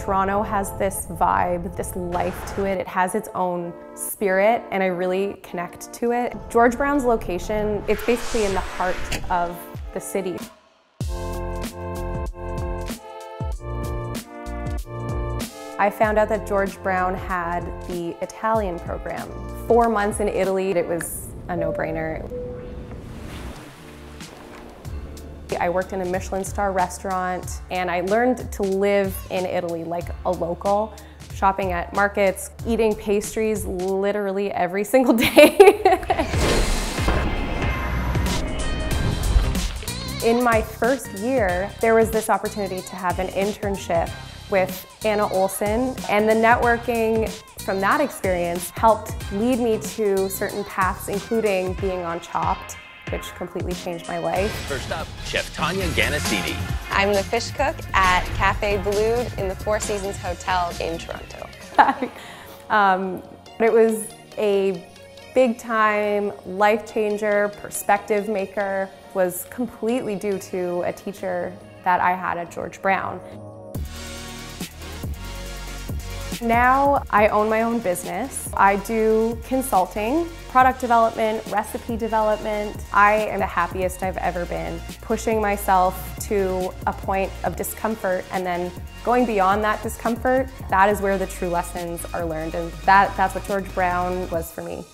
Toronto has this vibe, this life to it. It has its own spirit, and I really connect to it. George Brown's location, it's basically in the heart of the city. I found out that George Brown had the Italian program. 4 months in Italy, it was a no-brainer. I worked in a Michelin star restaurant, and I learned to live in Italy like a local, shopping at markets, eating pastries literally every single day. In my first year, there was this opportunity to have an internship with Anna Olson, and the networking from that experience helped lead me to certain paths, including being on Chopped, which completely changed my life. First up, Chef Tania Ganassini. I'm the fish cook at Cafe Blued in the Four Seasons Hotel in Toronto. It was a big time life changer, perspective maker, was completely due to a teacher that I had at George Brown. Now I own my own business. I do consulting, product development, recipe development. I am the happiest I've ever been, pushing myself to a point of discomfort and then going beyond that discomfort. That is where the true lessons are learned, and that's what George Brown was for me.